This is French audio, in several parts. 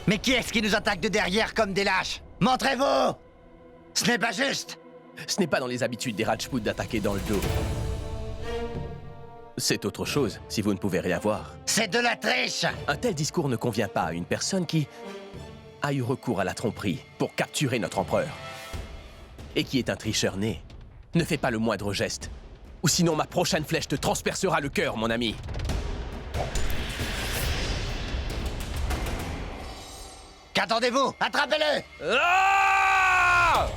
Mais qui est-ce qui nous attaque de derrière comme des lâches? Montrez-vous! Ce n'est pas juste! Ce n'est pas dans les habitudes des Rajputs d'attaquer dans le dos. C'est autre chose, si vous ne pouvez rien voir. C'est de la triche! Un tel discours ne convient pas à une personne qui a eu recours à la tromperie pour capturer notre empereur. Et qui est un tricheur né. Ne fais pas le moindre geste, ou sinon ma prochaine flèche te transpercera le cœur, mon ami. Qu'attendez-vous? Attrapez-le! Ah!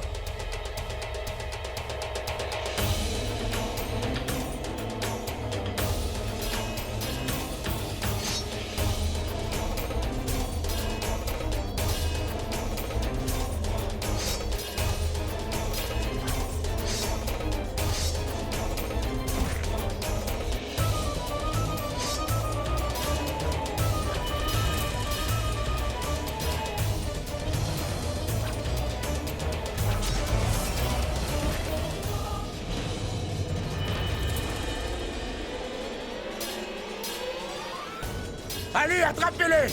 Allez, attrapez-les!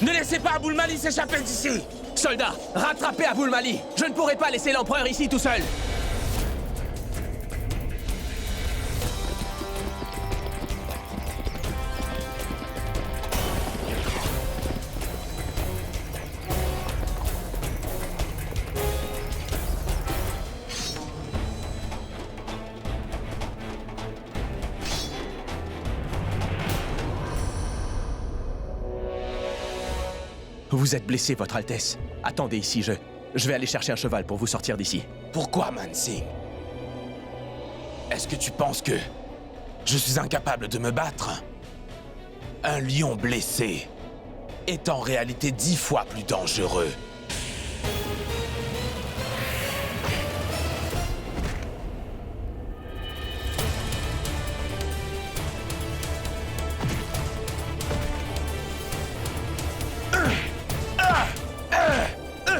Ne laissez pas Abul Mali s'échapper d'ici! Soldats, rattrapez Abul Mali! Je ne pourrai pas laisser l'empereur ici tout seul! Vous êtes blessé, Votre Altesse. Attendez ici, je vais aller chercher un cheval pour vous sortir d'ici. Pourquoi, Mansingh? Est-ce que tu penses que je suis incapable de me battre? Un lion blessé est en réalité 10 fois plus dangereux.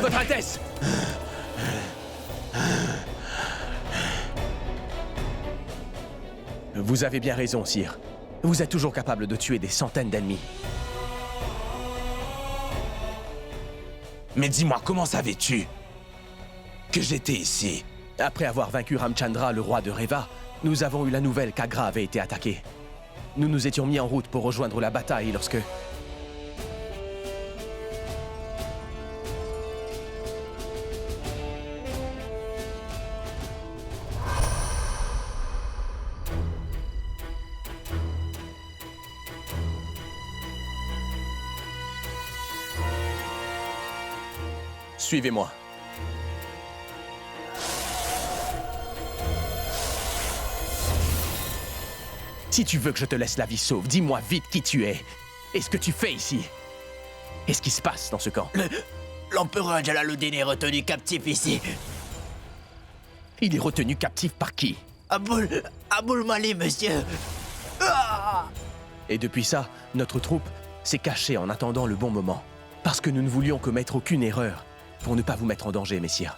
Votre Altesse! Vous avez bien raison, sire. Vous êtes toujours capable de tuer des centaines d'ennemis. Mais dis-moi, comment savais-tu que j'étais ici? Après avoir vaincu Ramchandra, le roi de Reva, nous avons eu la nouvelle qu'Agra avait été attaqué. Nous nous étions mis en route pour rejoindre la bataille lorsque... Suivez-moi. Si tu veux que je te laisse la vie sauve, dis-moi vite qui tu es. Et ce que tu fais ici. Et ce qui se passe dans ce camp. L'empereur Jalaluddin est retenu captif ici. Il est retenu captif par qui? Abul Mali, monsieur. Ah! Et depuis ça, notre troupe s'est cachée en attendant le bon moment. Parce que nous ne voulions commettre aucune erreur. Pour ne pas vous mettre en danger, messire.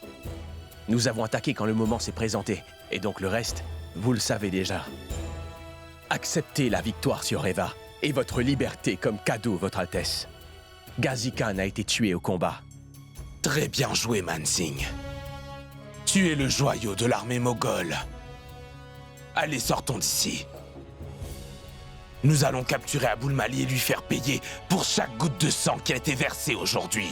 Nous avons attaqué quand le moment s'est présenté. Et donc le reste, vous le savez déjà. Acceptez la victoire sur Reva et votre liberté comme cadeau, Votre Altesse. Ghazi Khan a été tué au combat. Très bien joué, Mansingh. Tu es le joyau de l'armée moghole. Allez, sortons d'ici. Nous allons capturer Abul Mali et lui faire payer pour chaque goutte de sang qui a été versée aujourd'hui.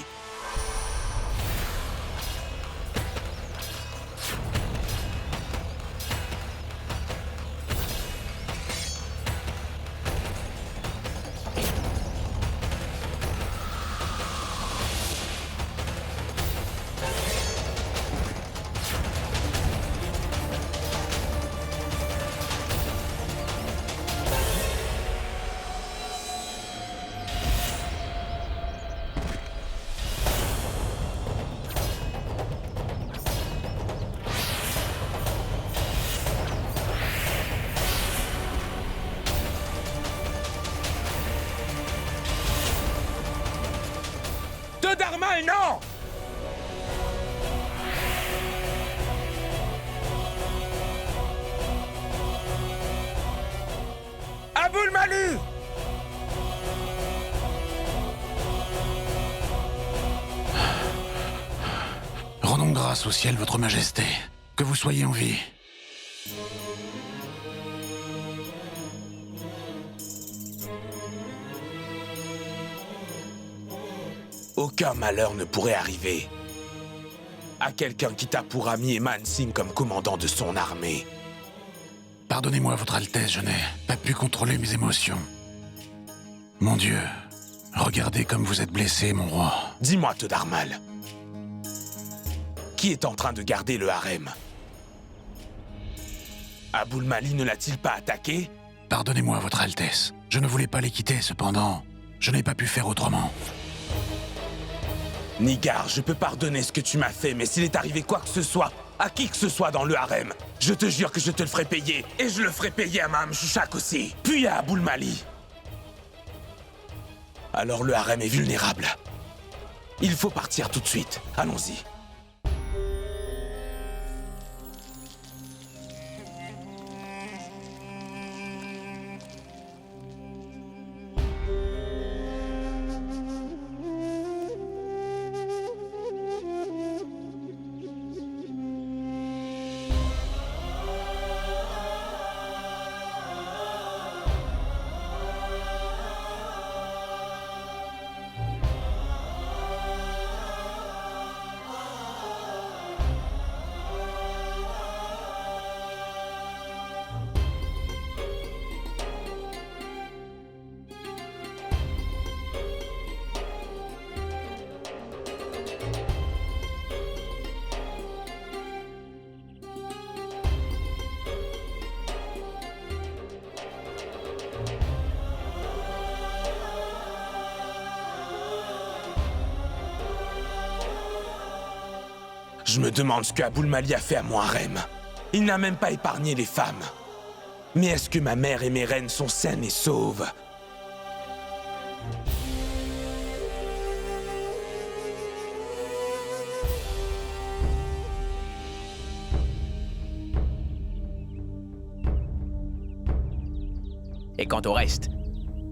Darmal, non! Abul Mali! Rendons grâce au ciel, votre majesté. Que vous soyez en vie. Aucun malheur ne pourrait arriver à quelqu'un qui t'a pour ami et Mansing comme commandant de son armée. Pardonnez-moi, votre Altesse, je n'ai pas pu contrôler mes émotions. Mon Dieu, regardez comme vous êtes blessé, mon roi. Dis-moi, Teudarmal, qui est en train de garder le harem? Aboulmali ne l'a-t-il pas attaqué? Pardonnez-moi, votre Altesse. Je ne voulais pas les quitter, cependant, je n'ai pas pu faire autrement. Nigar, je peux pardonner ce que tu m'as fait, mais s'il est arrivé quoi que ce soit, à qui que ce soit dans le harem, je te jure que je te le ferai payer. Et je le ferai payer à Maham Shouchak aussi, puis à Aboulmali. Alors le harem est vulnérable. Il faut partir tout de suite. Allons-y. Je me demande ce que Aboulmali a fait à mon harem. Il n'a même pas épargné les femmes. Mais est-ce que ma mère et mes reines sont saines et sauves? Et quant au reste,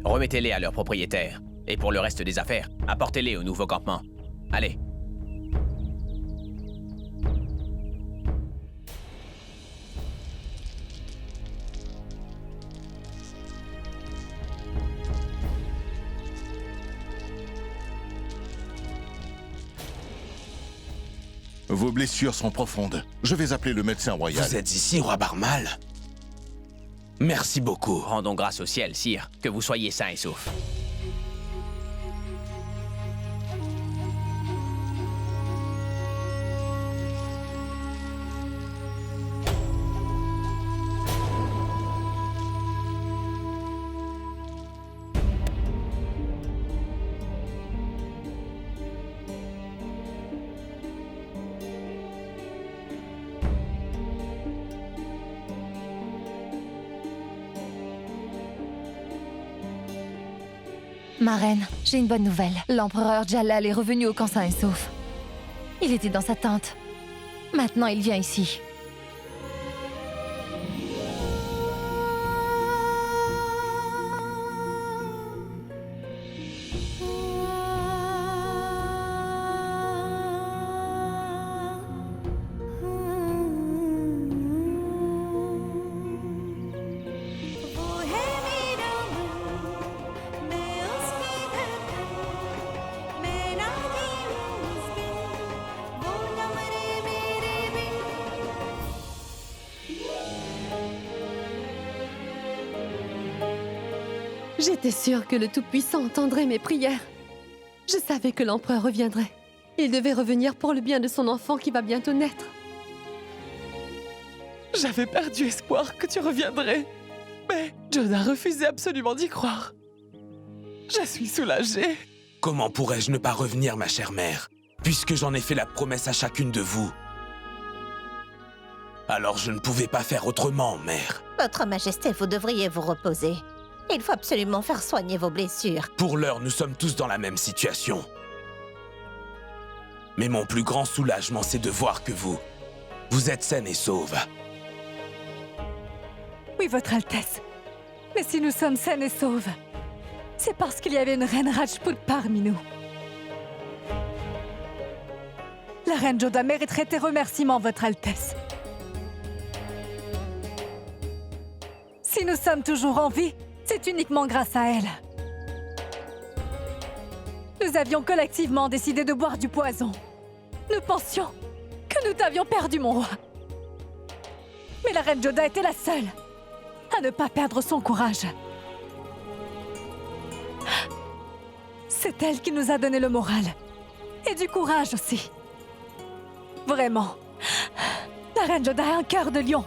remettez-les à leurs propriétaires. Et pour le reste des affaires, apportez-les au nouveau campement. Allez. Vos blessures sont profondes. Je vais appeler le médecin royal. Vous êtes ici, roi Barmal? Merci beaucoup. Rendons grâce au ciel, sire, que vous soyez sains et saufs. Ma reine, j'ai une bonne nouvelle. L'empereur Jalal est revenu au camp sain et sauf. Il était dans sa tente. Maintenant, il vient ici. J'étais sûre que le Tout-Puissant entendrait mes prières. Je savais que l'empereur reviendrait. Il devait revenir pour le bien de son enfant qui va bientôt naître. J'avais perdu espoir que tu reviendrais. Mais John a refusé absolument d'y croire. Je suis soulagée. Comment pourrais-je ne pas revenir, ma chère mère, puisque j'en ai fait la promesse à chacune de vous? Alors je ne pouvais pas faire autrement, mère. Votre Majesté, vous devriez vous reposer. Il faut absolument faire soigner vos blessures. Pour l'heure, nous sommes tous dans la même situation. Mais mon plus grand soulagement, c'est de voir que vous êtes saine et sauve. Oui, Votre Altesse. Mais si nous sommes saines et sauves, c'est parce qu'il y avait une reine Rajput parmi nous. La reine Joda mériterait tes remerciements, Votre Altesse. Si nous sommes toujours en vie, c'est uniquement grâce à elle. Nous avions collectivement décidé de boire du poison. Nous pensions que nous t'avions perdu, mon roi. Mais la reine Joda était la seule à ne pas perdre son courage. C'est elle qui nous a donné le moral. Et du courage aussi. Vraiment. La reine Joda a un cœur de lion.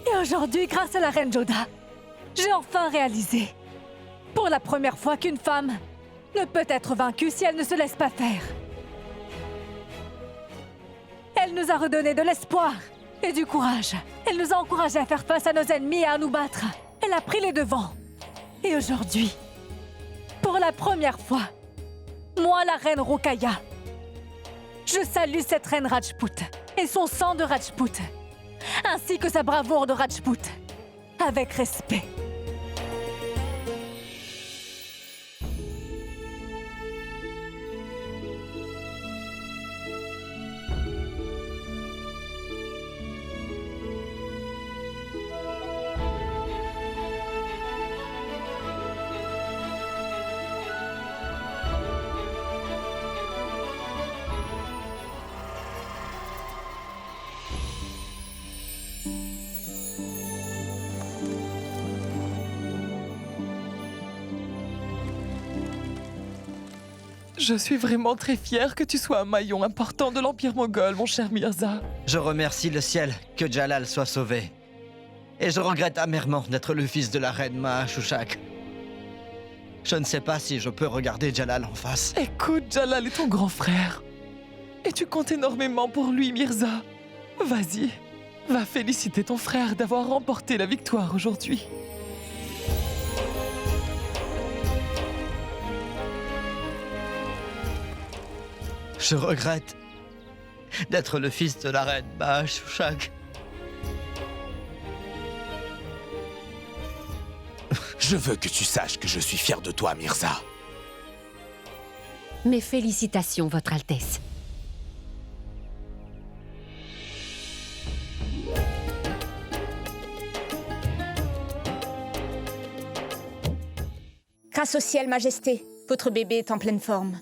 Et aujourd'hui, grâce à la reine Joda, j'ai enfin réalisé, pour la première fois, qu'une femme ne peut être vaincue si elle ne se laisse pas faire. Elle nous a redonné de l'espoir et du courage. Elle nous a encouragés à faire face à nos ennemis et à nous battre. Elle a pris les devants. Et aujourd'hui, pour la première fois, moi, la reine Rokaya, je salue cette reine Rajput et son sang de Rajput, ainsi que sa bravoure de Rajput, avec respect. Je suis vraiment très fière que tu sois un maillon important de l'Empire Moghol, mon cher Mirza. Je remercie le ciel que Jalal soit sauvé. Et je regrette amèrement d'être le fils de la reine Mahashushak. Je ne sais pas si je peux regarder Jalal en face. Écoute, Jalal est ton grand frère. Et tu comptes énormément pour lui, Mirza. Vas-y, va féliciter ton frère d'avoir remporté la victoire aujourd'hui. Je regrette d'être le fils de la reine Mahashushak. Je veux que tu saches que je suis fier de toi, Mirza. Mes félicitations, Votre Altesse. Grâce au ciel, Majesté, votre bébé est en pleine forme.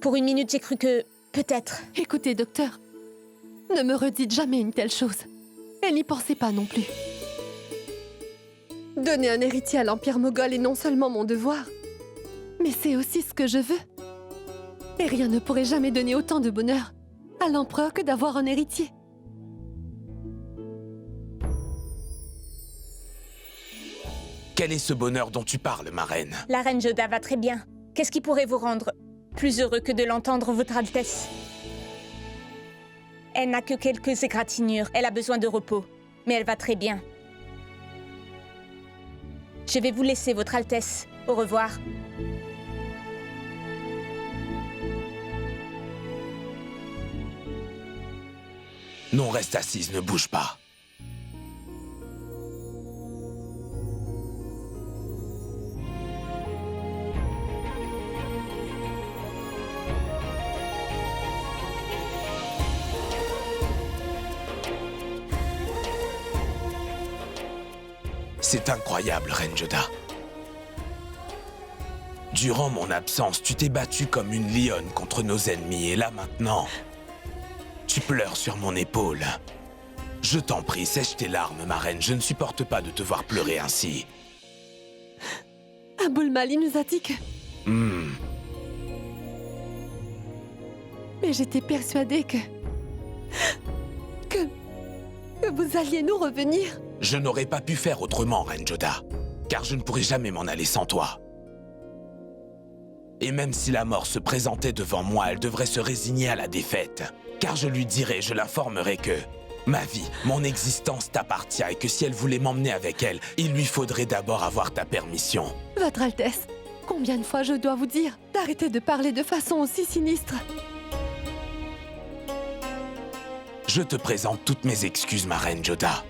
Pour une minute, j'ai cru que... peut-être... Écoutez, docteur, ne me redites jamais une telle chose. Elle n'y pensait pas non plus. Donner un héritier à l'Empire Moghol est non seulement mon devoir, mais c'est aussi ce que je veux. Et rien ne pourrait jamais donner autant de bonheur à l'empereur que d'avoir un héritier. Quel est ce bonheur dont tu parles, ma reine? La reine Joda va très bien. Qu'est-ce qui pourrait vous rendre plus heureux que de l'entendre, Votre Altesse? Elle n'a que quelques égratignures. Elle a besoin de repos. Mais elle va très bien. Je vais vous laisser, Votre Altesse. Au revoir. Non, reste assise, ne bouge pas. C'est incroyable, Reine Joda. Durant mon absence, tu t'es battue comme une lionne contre nos ennemis, et là maintenant, tu pleures sur mon épaule. Je t'en prie, sèche tes larmes, ma reine, je ne supporte pas de te voir pleurer ainsi. Abul Mali nous a dit que... Mais j'étais persuadée que vous alliez nous revenir. Je n'aurais pas pu faire autrement, Reine Joda, car je ne pourrais jamais m'en aller sans toi. Et même si la mort se présentait devant moi, elle devrait se résigner à la défaite. Car je lui dirai, je l'informerai que ma vie, mon existence t'appartient et que si elle voulait m'emmener avec elle, il lui faudrait d'abord avoir ta permission. Votre Altesse, combien de fois je dois vous dire d'arrêter de parler de façon aussi sinistre? Je te présente toutes mes excuses, ma reine Joda.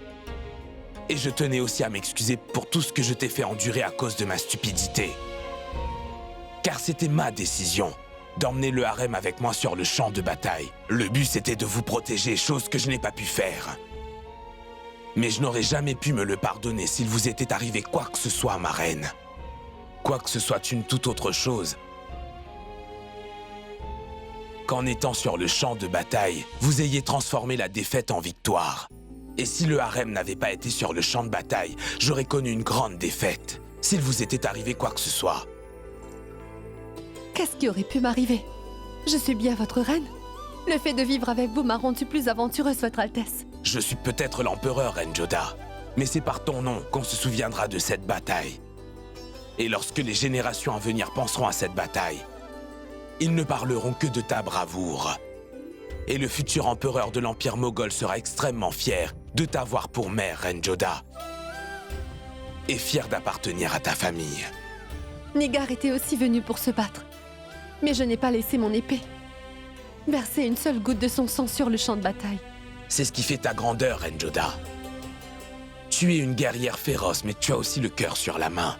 Et je tenais aussi à m'excuser pour tout ce que je t'ai fait endurer à cause de ma stupidité. Car c'était ma décision. d'emmener le harem avec moi sur le champ de bataille. Le but, c'était de vous protéger, chose que je n'ai pas pu faire. Mais je n'aurais jamais pu me le pardonner s'il vous était arrivé quoi que ce soit, ma reine. Quoi que ce soit une toute autre chose. Qu'en étant sur le champ de bataille, vous ayez transformé la défaite en victoire. Et si le harem n'avait pas été sur le champ de bataille, j'aurais connu une grande défaite. S'il vous était arrivé quoi que ce soit. Qu'est-ce qui aurait pu m'arriver? Je suis bien votre reine. Le fait de vivre avec vous m'a rendu plus aventureuse, votre Altesse. Je suis peut-être l'empereur, Reine Joda, mais c'est par ton nom qu'on se souviendra de cette bataille. Et lorsque les générations à venir penseront à cette bataille, ils ne parleront que de ta bravoure. Et le futur empereur de l'Empire Moghol sera extrêmement fier de t'avoir pour mère, Reine Joda. Et fier d'appartenir à ta famille. Nigar était aussi venu pour se battre. Mais je n'ai pas laissé mon épée verser une seule goutte de son sang sur le champ de bataille. C'est ce qui fait ta grandeur, Reine Joda. Tu es une guerrière féroce, mais tu as aussi le cœur sur la main.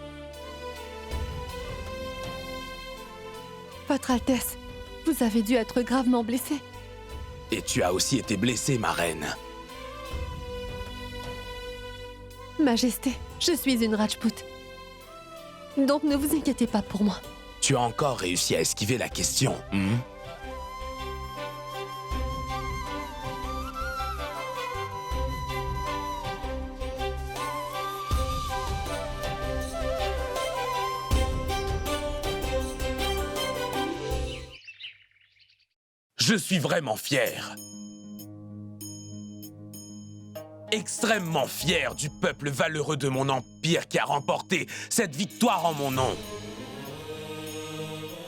Votre Altesse, vous avez dû être gravement blessée. Et tu as aussi été blessée, ma reine. Majesté, je suis une Rajput. Donc ne vous inquiétez pas pour moi. Tu as encore réussi à esquiver la question, Je suis vraiment fier. Extrêmement fier du peuple valeureux de mon empire qui a remporté cette victoire en mon nom.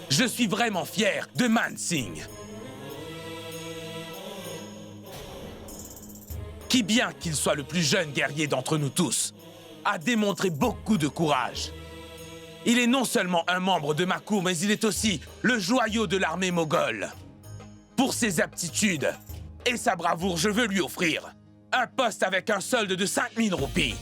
Je suis vraiment fier de Man Singh. Qui, bien qu'il soit le plus jeune guerrier d'entre nous tous, a démontré beaucoup de courage. Il est non seulement un membre de ma cour, mais il est aussi le joyau de l'armée moghole. Pour ses aptitudes et sa bravoure, je veux lui offrir un poste avec un solde de 5000 roupies.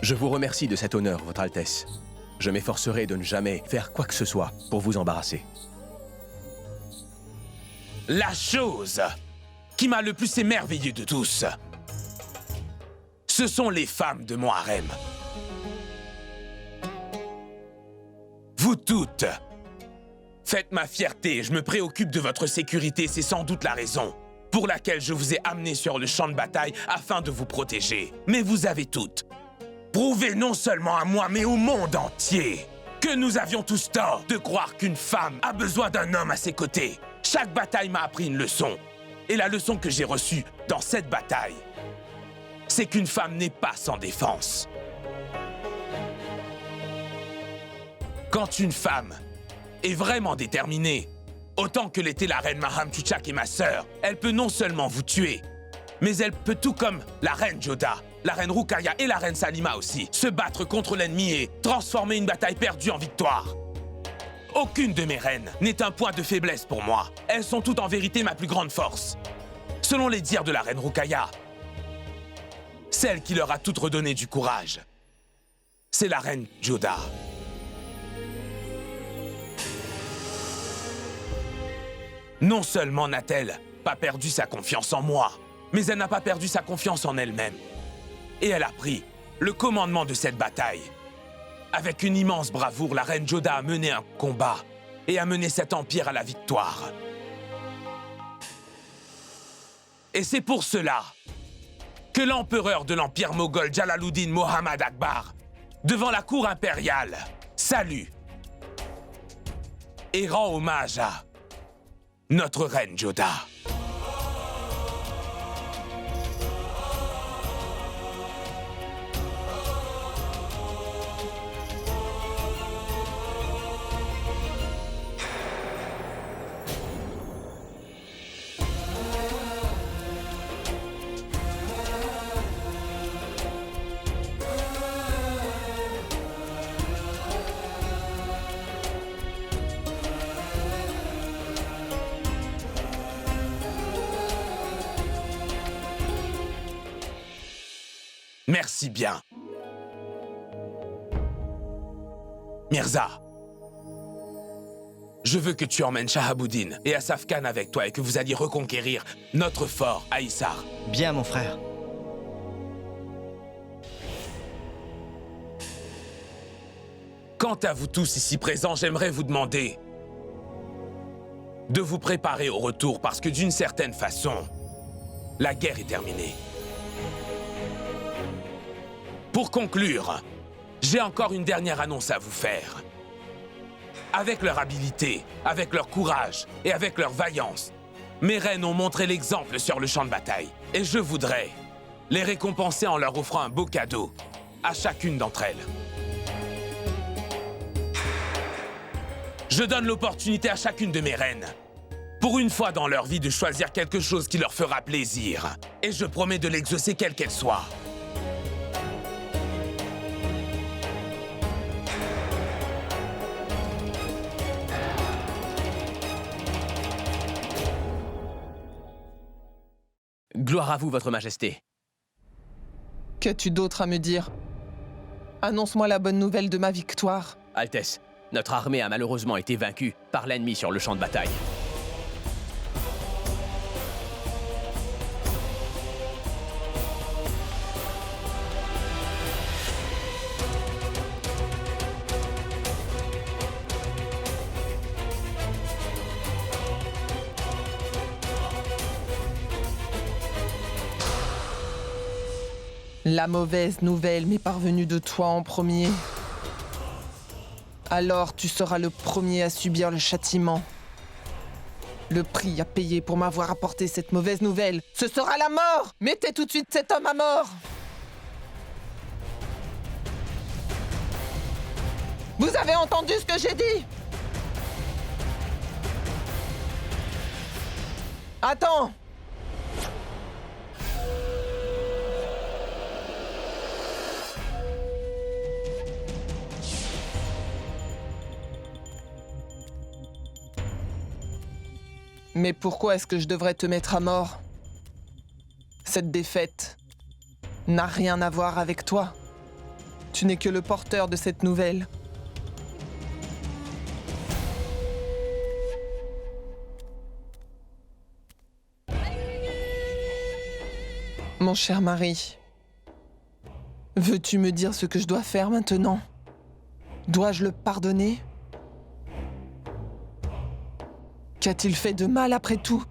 Je vous remercie de cet honneur, Votre Altesse. Je m'efforcerai de ne jamais faire quoi que ce soit pour vous embarrasser. La chose qui m'a le plus émerveillé de tous, ce sont les femmes de mon harem. Vous toutes faites ma fierté et je me préoccupe de votre sécurité. C'est sans doute la raison pour laquelle je vous ai amené sur le champ de bataille afin de vous protéger. Mais vous avez toutes prouvé non seulement à moi, mais au monde entier que nous avions tous tort de croire qu'une femme a besoin d'un homme à ses côtés. Chaque bataille m'a appris une leçon. Et la leçon que j'ai reçue dans cette bataille, c'est qu'une femme n'est pas sans défense. Quand une femme est vraiment déterminée, autant que l'était la reine Maham Chuchak et ma sœur, elle peut non seulement vous tuer, mais elle peut, tout comme la reine Joda, la reine Rukaya et la reine Salima aussi, se battre contre l'ennemi et transformer une bataille perdue en victoire. Aucune de mes reines n'est un point de faiblesse pour moi. Elles sont toutes en vérité ma plus grande force. Selon les dires de la reine Rukaya, celle qui leur a toutes redonné du courage, c'est la reine Joda. Non seulement n'a-t-elle pas perdu sa confiance en moi, mais elle n'a pas perdu sa confiance en elle-même. Et elle a pris le commandement de cette bataille. Avec une immense bravoure, la reine Joda a mené un combat et a mené cet empire à la victoire. Et c'est pour cela que l'empereur de l'empire moghol, Jalaluddin Mohammad Akbar, devant la cour impériale, salue et rend hommage à notre reine Joda. Merci bien. Mirza, je veux que tu emmènes Shahabuddin et Asaf Khan avec toi et que vous alliez reconquérir notre fort à Issar. Bien, mon frère. Quant à vous tous ici présents, j'aimerais vous demander de vous préparer au retour parce que d'une certaine façon, la guerre est terminée. Pour conclure, j'ai encore une dernière annonce à vous faire. Avec leur habileté, avec leur courage et avec leur vaillance, mes reines ont montré l'exemple sur le champ de bataille. Et je voudrais les récompenser en leur offrant un beau cadeau à chacune d'entre elles. Je donne l'opportunité à chacune de mes reines, pour une fois dans leur vie, de choisir quelque chose qui leur fera plaisir. Et je promets de l'exaucer quelle qu'elle soit. Gloire à vous, votre majesté. Qu'as-tu d'autre à me dire? Annonce-moi la bonne nouvelle de ma victoire. Altesse, notre armée a malheureusement été vaincue par l'ennemi sur le champ de bataille. La mauvaise nouvelle m'est parvenue de toi en premier. Alors tu seras le premier à subir le châtiment. Le prix à payer pour m'avoir apporté cette mauvaise nouvelle, ce sera la mort! Mettez tout de suite cet homme à mort! Vous avez entendu ce que j'ai dit? Attends! Mais pourquoi est-ce que je devrais te mettre à mort? Cette défaite n'a rien à voir avec toi. Tu n'es que le porteur de cette nouvelle. Mon cher mari, veux-tu me dire ce que je dois faire maintenant? Dois-je le pardonner? Qu'a-t-il fait de mal après tout?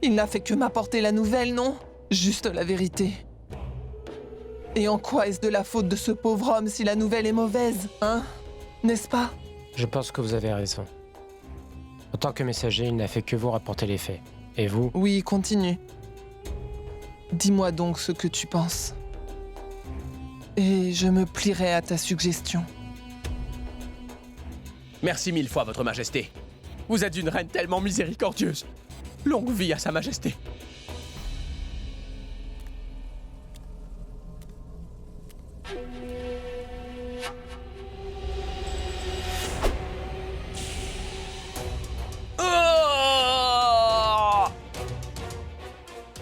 Il n'a fait que m'apporter la nouvelle, non? Juste la vérité. Et en quoi est-ce de la faute de ce pauvre homme si la nouvelle est mauvaise, hein? N'est-ce pas? Je pense que vous avez raison. En tant que messager, il n'a fait que vous rapporter les faits. Et vous? Oui, continue. Dis-moi donc ce que tu penses. Et je me plierai à ta suggestion. Merci mille fois, votre majesté. Vous êtes une reine tellement miséricordieuse. Longue vie à sa majesté.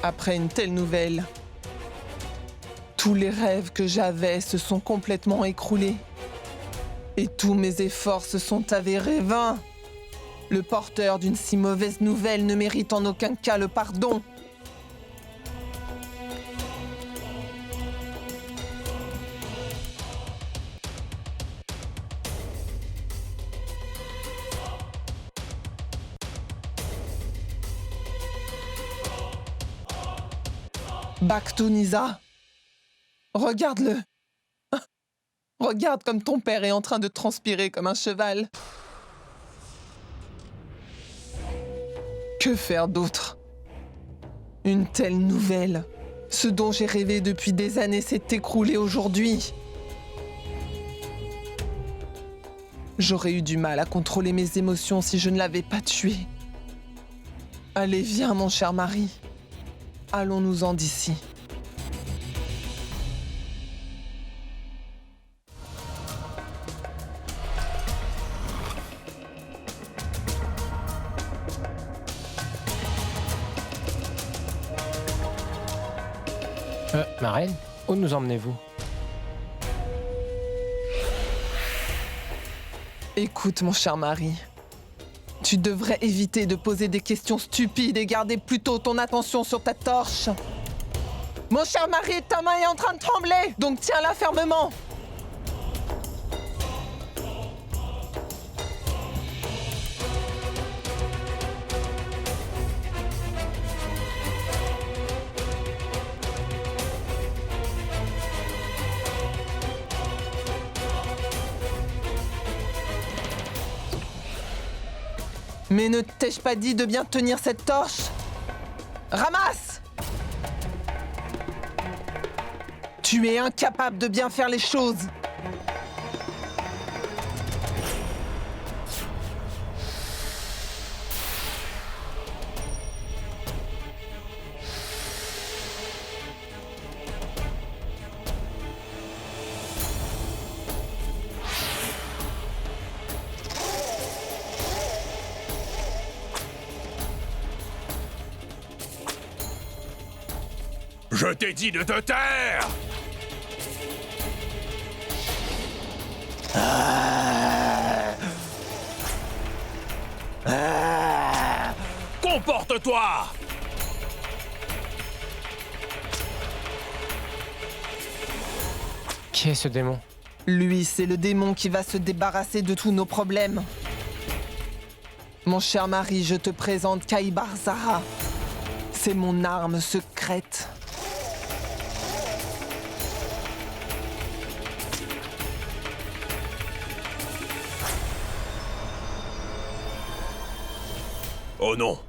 Après une telle nouvelle, tous les rêves que j'avais se sont complètement écroulés. Et tous mes efforts se sont avérés vains. Le porteur d'une si mauvaise nouvelle ne mérite en aucun cas le pardon. Bakhtu Nisa, regarde-le. Regarde comme ton père est en train de transpirer comme un cheval. Que faire d'autre? Une telle nouvelle, ce dont j'ai rêvé depuis des années, s'est écroulé aujourd'hui. J'aurais eu du mal à contrôler mes émotions si je ne l'avais pas tué. Allez, viens, mon cher mari. Allons-nous-en d'ici. Ma reine, où nous emmenez-vous? Écoute, mon cher mari. Tu devrais éviter de poser des questions stupides et garder plutôt ton attention sur ta torche. Mon cher mari, ta main est en train de trembler, donc tiens-la fermement. Mais ne t'ai-je pas dit de bien tenir cette torche? Ramasse! Tu es incapable de bien faire les choses. Je t'ai dit de te taire! Comporte-toi! Qui est ce démon? Lui, c'est le démon qui va se débarrasser de tous nos problèmes. Mon cher mari, je te présente Kaibar Zara. C'est mon arme secrète. Oh non!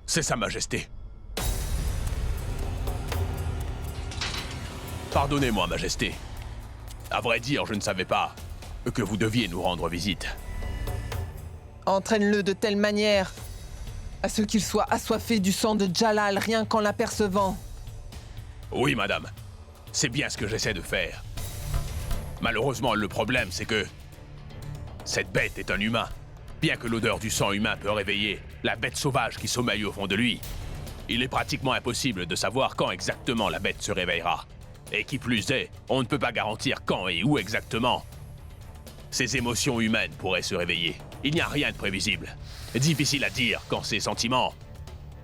C'est Sa Majesté. Pardonnez-moi, Majesté. À vrai dire, je ne savais pas que vous deviez nous rendre visite. Entraîne-le de telle manière à ce qu'il soit assoiffé du sang de Jalal rien qu'en l'apercevant. Oui, madame. C'est bien ce que j'essaie de faire. Malheureusement, le problème, c'est que cette bête est un humain. Bien que l'odeur du sang humain peut réveiller la bête sauvage qui sommeille au fond de lui, il est pratiquement impossible de savoir quand exactement la bête se réveillera. Et qui plus est, on ne peut pas garantir quand et où exactement ces émotions humaines pourraient se réveiller. Il n'y a rien de prévisible. Difficile à dire quand ces sentiments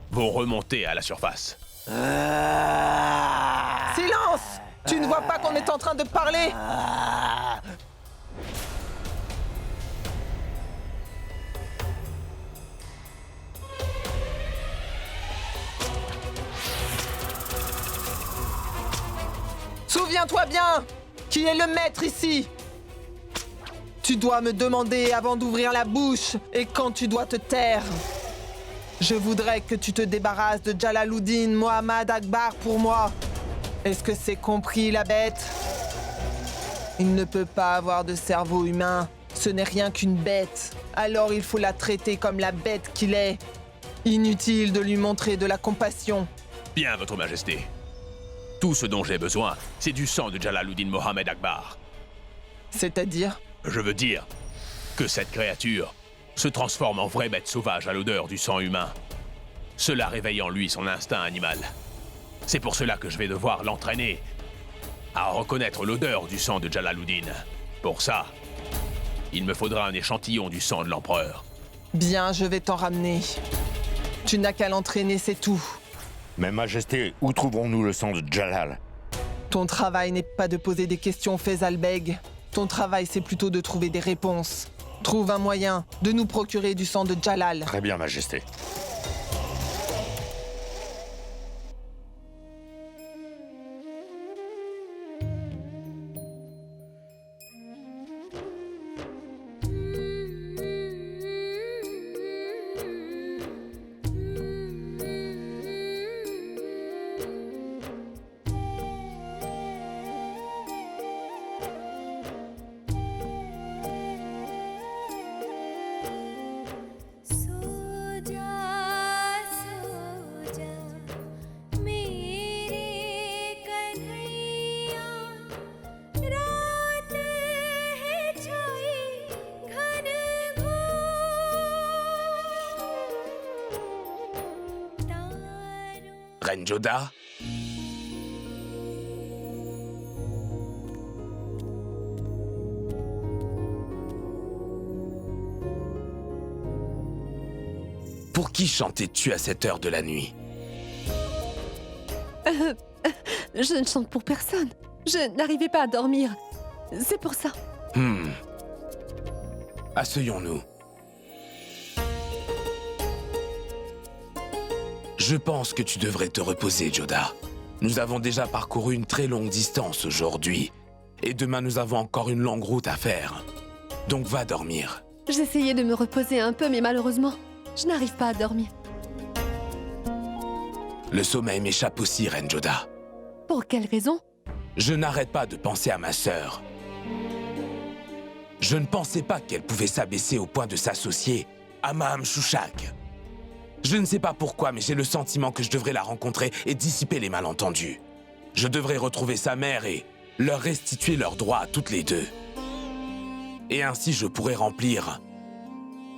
vont remonter à la surface. Silence! Tu ne vois pas qu'on est en train de parler? Souviens-toi bien! Qui est le maître ici? Tu dois me demander avant d'ouvrir la bouche et quand tu dois te taire. Je voudrais que tu te débarrasses de Jalaluddin Mohammad Akbar pour moi. Est-ce que c'est compris, la bête? Il ne peut pas avoir de cerveau humain. Ce n'est rien qu'une bête. Alors il faut la traiter comme la bête qu'il est. Inutile de lui montrer de la compassion. Bien, Votre Majesté. Tout ce dont j'ai besoin, c'est du sang de Jalaluddin Mohammad Akbar. C'est-à-dire? Je veux dire que cette créature se transforme en vraie bête sauvage à l'odeur du sang humain. Cela réveille en lui son instinct animal. C'est pour cela que je vais devoir l'entraîner à reconnaître l'odeur du sang de Jalaluddin. Pour ça, il me faudra un échantillon du sang de l'empereur. Bien, je vais t'en ramener. Tu n'as qu'à l'entraîner, c'est tout. Mais Majesté, où trouverons-nous le sang de Jalal? Ton travail n'est pas de poser des questions, Faisal Beg. Ton travail, c'est plutôt de trouver des réponses. Trouve un moyen de nous procurer du sang de Jalal. Très bien, Majesté. Reine Joda? Pour qui chantais-tu à cette heure de la nuit? Je ne chante pour personne. Je n'arrivais pas à dormir. C'est pour ça. Asseyons-nous. Je pense que tu devrais te reposer, Joda. Nous avons déjà parcouru une très longue distance aujourd'hui. Et demain, nous avons encore une longue route à faire. Donc va dormir. J'essayais de me reposer un peu, mais malheureusement, je n'arrive pas à dormir. Le sommeil m'échappe aussi, Reine Joda. Pour quelle raison? Je n'arrête pas de penser à ma sœur. Je ne pensais pas qu'elle pouvait s'abaisser au point de s'associer à Maham Shushak. Je ne sais pas pourquoi, mais j'ai le sentiment que je devrais la rencontrer et dissiper les malentendus. Je devrais retrouver sa mère et leur restituer leurs droits à toutes les deux. Et ainsi, je pourrais remplir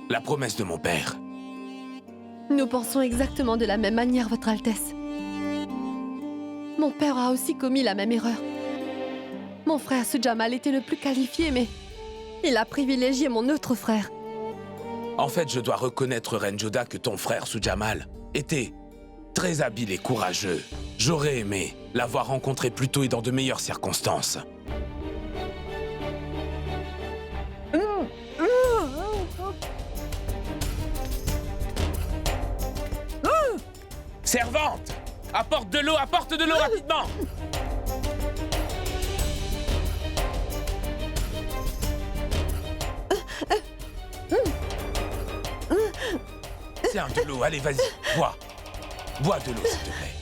la promesse de mon père. Nous pensons exactement de la même manière, Votre Altesse. Mon père a aussi commis la même erreur. Mon frère Sujamal était le plus qualifié, mais il a privilégié mon autre frère. En fait, je dois reconnaître, Reine Joda, que ton frère Sujamal était très habile et courageux. J'aurais aimé l'avoir rencontré plus tôt et dans de meilleures circonstances. Servante! Apporte de l'eau rapidement! Tiens, de l'eau, allez, vas-y, bois. Bois de l'eau, s'il te plaît.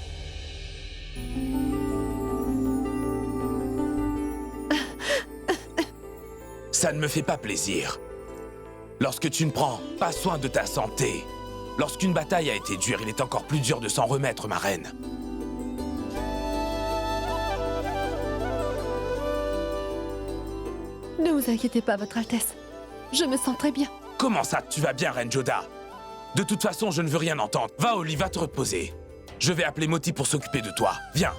Ça ne me fait pas plaisir. Lorsque tu ne prends pas soin de ta santé, lorsqu'une bataille a été dure, il est encore plus dur de s'en remettre, ma reine. Ne vous inquiétez pas, Votre Altesse. Je me sens très bien. Comment ça, tu vas bien, Reine Joda? De toute façon, je ne veux rien entendre. Va, Oli, va te reposer. Je vais appeler Moti pour s'occuper de toi. Viens.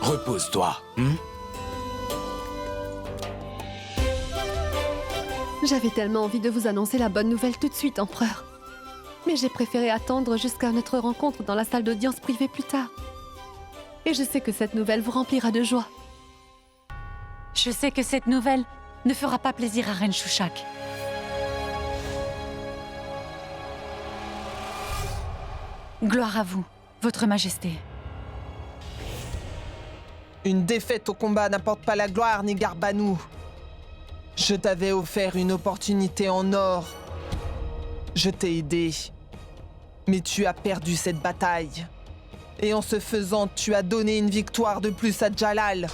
Repose-toi. J'avais tellement envie de vous annoncer la bonne nouvelle tout de suite, Empereur. Mais j'ai préféré attendre jusqu'à notre rencontre dans la salle d'audience privée plus tard. Et je sais que cette nouvelle vous remplira de joie. Je sais que cette nouvelle ne fera pas plaisir à Reine Shushak. Gloire à vous, Votre Majesté. Une défaite au combat n'apporte pas la gloire, Nigar Banu. Je t'avais offert une opportunité en or. Je t'ai aidé. Mais tu as perdu cette bataille. Et en ce faisant, tu as donné une victoire de plus à Jalal.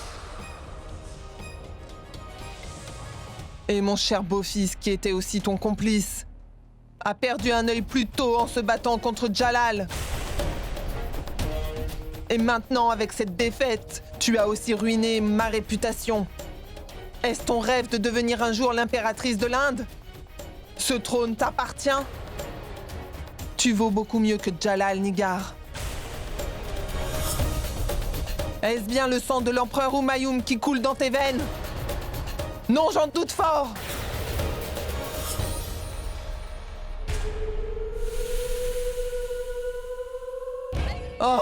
Et mon cher beau-fils, qui était aussi ton complice, a perdu un œil plus tôt en se battant contre Jalal. Et maintenant, avec cette défaite, tu as aussi ruiné ma réputation. Est-ce ton rêve de devenir un jour l'impératrice de l'Inde? Ce trône t'appartient? Tu vaux beaucoup mieux que Jalal, Nigar. Est-ce bien le sang de l'empereur Humayun qui coule dans tes veines? Non, j'en doute fort. Oh!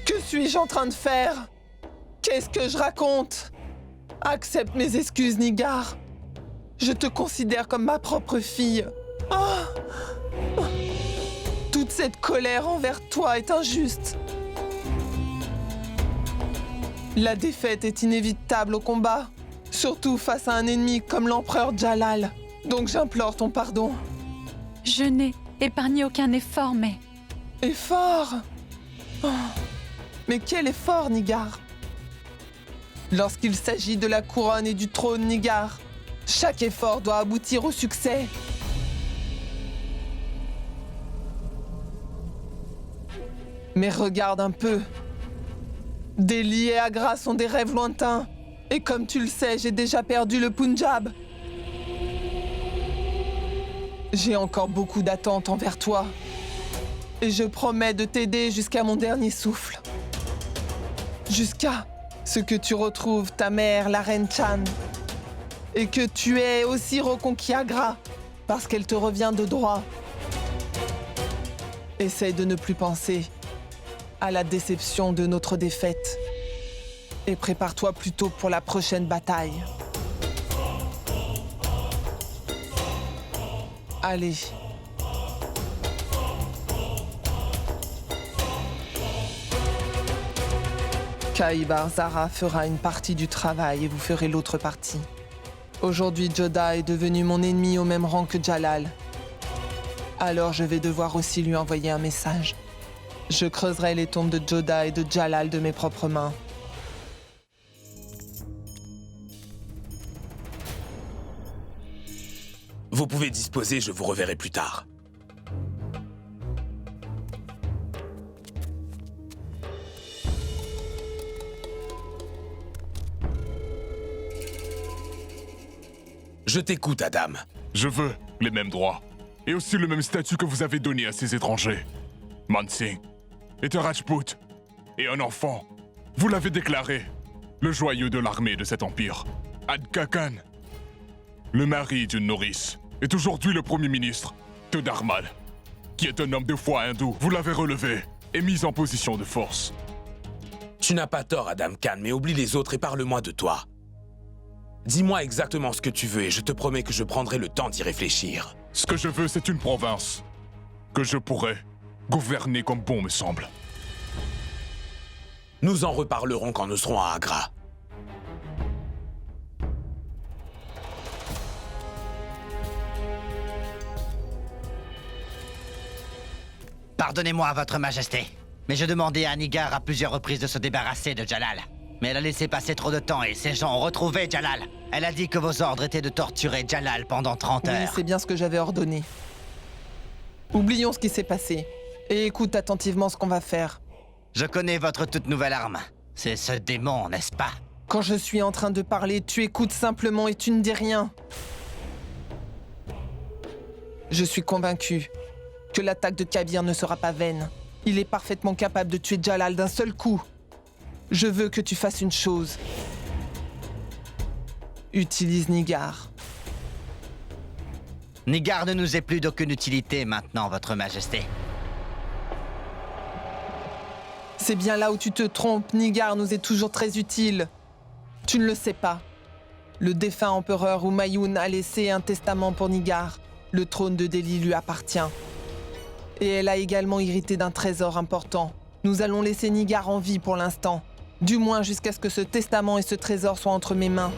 Que suis-je en train de faire? Qu'est-ce que je raconte? Accepte mes excuses, Nigar. Je te considère comme ma propre fille. Oh! Toute cette colère envers toi est injuste. La défaite est inévitable au combat, surtout face à un ennemi comme l'empereur Jalal. Donc j'implore ton pardon. Je n'ai épargné aucun effort, mais... Effort? Oh. Mais quel effort, Nigar? Lorsqu'il s'agit de la couronne et du trône, Nigar, chaque effort doit aboutir au succès. Mais regarde un peu. Delhi et Agra sont des rêves lointains. Et comme tu le sais, j'ai déjà perdu le Punjab. J'ai encore beaucoup d'attentes envers toi. Et je promets de t'aider jusqu'à mon dernier souffle. Jusqu'à ce que tu retrouves ta mère, la reine Chan. Et que tu aies aussi reconquis Agra, parce qu'elle te revient de droit. Essaye de ne plus penser à la déception de notre défaite. Et prépare-toi plutôt pour la prochaine bataille. Allez. Kaibar Zara fera une partie du travail et vous ferez l'autre partie. Aujourd'hui, Joda est devenu mon ennemi au même rang que Jalal. Alors je vais devoir aussi lui envoyer un message. Je creuserai les tombes de Joda et de Jalal de mes propres mains. Vous pouvez disposer, je vous reverrai plus tard. Je t'écoute, Adam. Je veux les mêmes droits. Et aussi le même statut que vous avez donné à ces étrangers. Mansingh était Rajput. Et un enfant. Vous l'avez déclaré. Le joyeux de l'armée de cet empire. Adka Khan. Le mari d'une nourrice. Est aujourd'hui le premier ministre. Todarmal. Qui est un homme de foi hindou. Vous l'avez relevé. Et mis en position de force. Tu n'as pas tort, Adam Khan, mais oublie les autres et parle-moi de toi. Dis-moi exactement ce que tu veux et je te promets que je prendrai le temps d'y réfléchir. Ce que je veux, c'est une province que je pourrais gouverner comme bon me semble. Nous en reparlerons quand nous serons à Agra. Pardonnez-moi, Votre Majesté, mais je demandais à Nigar à plusieurs reprises de se débarrasser de Jalal. Mais elle a laissé passer trop de temps et ces gens ont retrouvé Jalal. Elle a dit que vos ordres étaient de torturer Jalal pendant 30 heures. Oui, c'est bien ce que j'avais ordonné. Oublions ce qui s'est passé et écoute attentivement ce qu'on va faire. Je connais votre toute nouvelle arme. C'est ce démon, n'est-ce pas? Quand je suis en train de parler, tu écoutes simplement et tu ne dis rien. Je suis convaincu que l'attaque de Kabir ne sera pas vaine. Il est parfaitement capable de tuer Jalal d'un seul coup. Je veux que tu fasses une chose. Utilise Nigar. Nigar ne nous est plus d'aucune utilité maintenant, Votre Majesté. C'est bien là où tu te trompes. Nigar nous est toujours très utile. Tu ne le sais pas. Le défunt empereur Humayun a laissé un testament pour Nigar. Le trône de Delhi lui appartient. Et elle a également hérité d'un trésor important. Nous allons laisser Nigar en vie pour l'instant. Du moins jusqu'à ce que ce testament et ce trésor soient entre mes mains.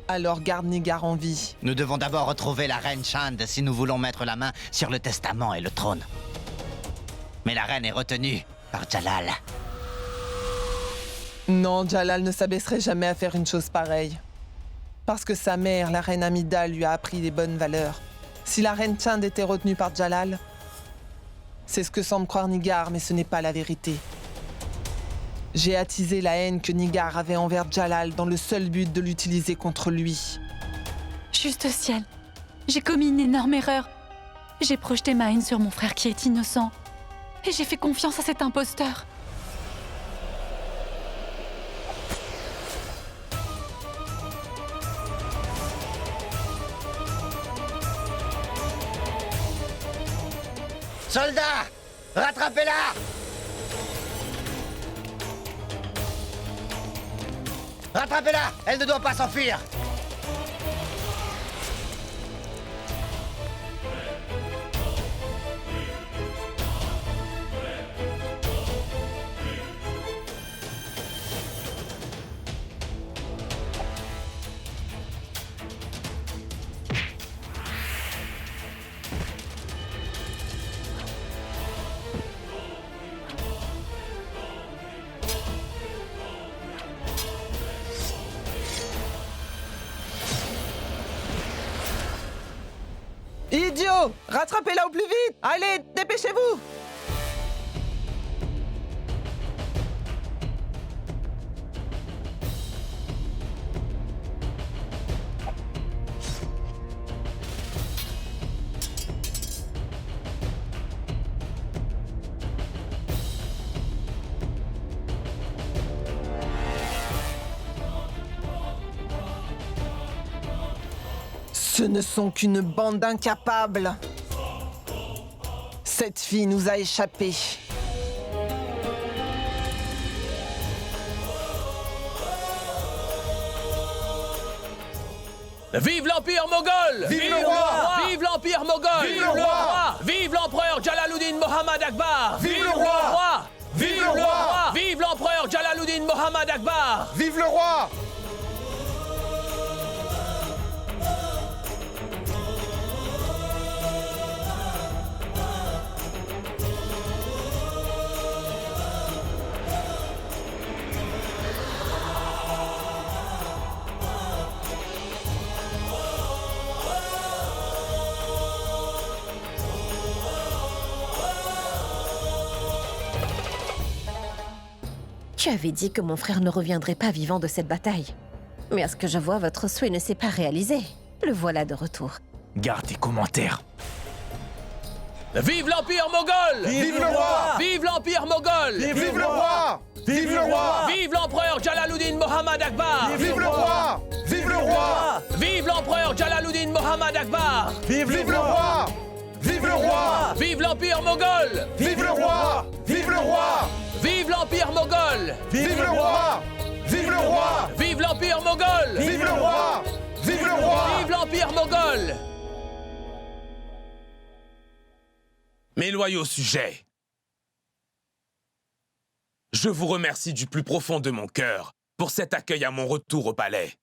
Alors garde Nigar en vie. Nous devons d'abord retrouver la reine Chand si nous voulons mettre la main sur le testament et le trône. Mais la reine est retenue par Jalal. Non, Jalal ne s'abaisserait jamais à faire une chose pareille. Parce que sa mère, la reine Amida, lui a appris les bonnes valeurs. Si la reine Chand était retenue par Jalal, c'est ce que semble croire Nigar, mais ce n'est pas la vérité. J'ai attisé la haine que Nigar avait envers Jalal dans le seul but de l'utiliser contre lui. Juste ciel, j'ai commis une énorme erreur. J'ai projeté ma haine sur mon frère qui est innocent. Et j'ai fait confiance à cet imposteur. Soldats, rattrapez-la! Rattrapez-la! Elle ne doit pas s'enfuir! Idiot! Rattrapez-la au plus vite! Allez, dépêchez-vous! Ce ne sont qu'une bande d'incapables. Cette fille nous a échappé. Vive l'Empire Moghol! Vive le roi! Vive l'Empire Moghol! Vive le roi! Vive l'empereur Jalaluddin Mohammad Akbar! Vive le roi! Vive le roi! Vive l'empereur Jalaluddin Mohammad Akbar! Vive le roi! Tu avais dit que mon frère ne reviendrait pas vivant de cette bataille. Mais à ce que je vois, votre souhait ne s'est pas réalisé. Le voilà de retour. Garde tes commentaires. Vive l'Empire Moghol! Vive le roi! Vive l'Empire Moghol! Vive le roi! Vive le roi! Vive l'empereur Jalaluddin Mohammad Akbar! Vive le roi! Vive le roi! Vive l'empereur Jalaluddin Mohammad Akbar! Vive le roi! Vive le roi! Vive l'Empire Moghol! Vive le roi! Vive le roi! Vive l'Empire Moghol! Vive le roi! Vive le roi! Vive l'Empire Moghol! Vive le roi! Vive le roi! Vive l'Empire Moghol! Mes loyaux sujets, je vous remercie du plus profond de mon cœur pour cet accueil à mon retour au palais.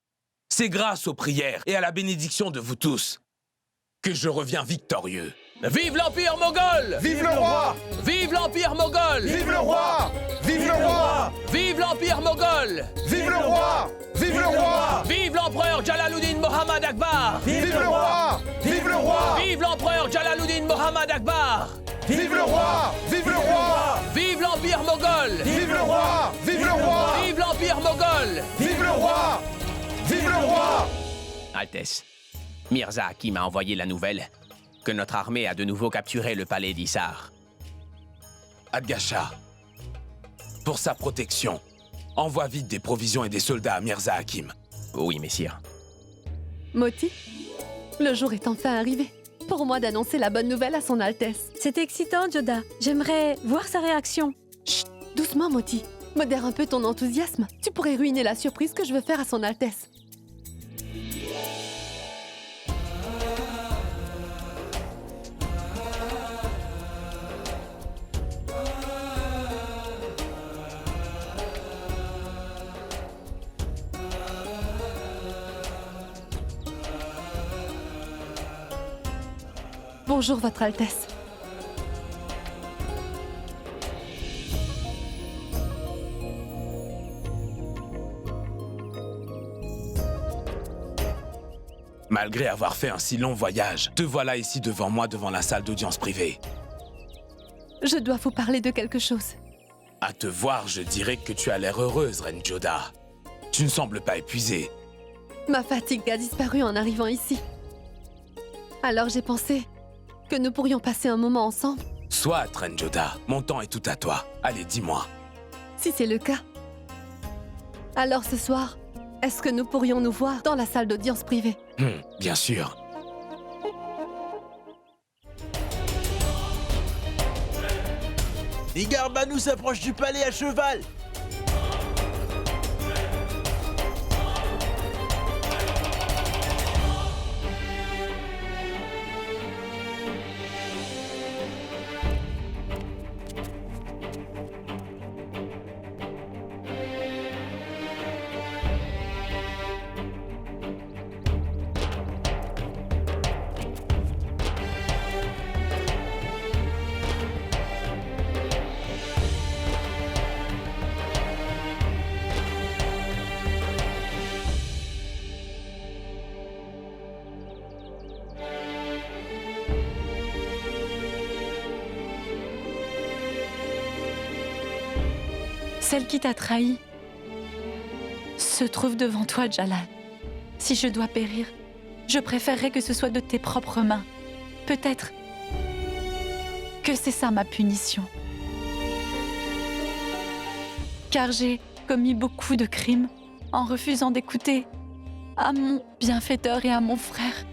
C'est grâce aux prières et à la bénédiction de vous tous que je reviens victorieux. Vive l'Empire Moghol! Vive le roi! Vive l'Empire Moghol! Vive le roi! Vive le roi! Vive l'Empire Moghol! Vive le roi! Vive le roi! Vive l'empereur Jalaluddin Mohammad Akbar! Vive le roi! Vive le roi! Vive l'empereur Jalaluddin Mohammad Akbar! Vive le roi! Vive le roi! Vive l'Empire Moghol! Vive le roi! Vive le roi! Vive l'Empire Moghol! Vive le roi! Vive le roi! Altesse, Mirza Hakim a envoyé la nouvelle que notre armée a de nouveau capturé le palais d'Issar. Adgasha, pour sa protection, envoie vite des provisions et des soldats à Mirza Hakim. Oui, messire. Moti, le jour est enfin arrivé pour moi d'annoncer la bonne nouvelle à son Altesse. C'est excitant, Joda. J'aimerais voir sa réaction. Chut, doucement, Moti. Modère un peu ton enthousiasme. Tu pourrais ruiner la surprise que je veux faire à son Altesse. Bonjour, Votre Altesse. Malgré avoir fait un si long voyage, te voilà ici devant moi devant la salle d'audience privée. Je dois vous parler de quelque chose. À te voir, je dirais que tu as l'air heureuse, Reine Joda. Tu ne sembles pas épuisée. Ma fatigue a disparu en arrivant ici. Alors j'ai pensé que nous pourrions passer un moment ensemble. Soit, Reine Joda, mon temps est tout à toi. Allez, dis-moi. Si c'est le cas. Alors ce soir, est-ce que nous pourrions nous voir dans la salle d'audience privée? Bien sûr. Igarbanu s'approche du palais à cheval. Celle qui t'a trahi se trouve devant toi, Jalal. Si je dois périr, je préférerais que ce soit de tes propres mains. Peut-être que c'est ça ma punition. Car j'ai commis beaucoup de crimes en refusant d'écouter à mon bienfaiteur et à mon frère.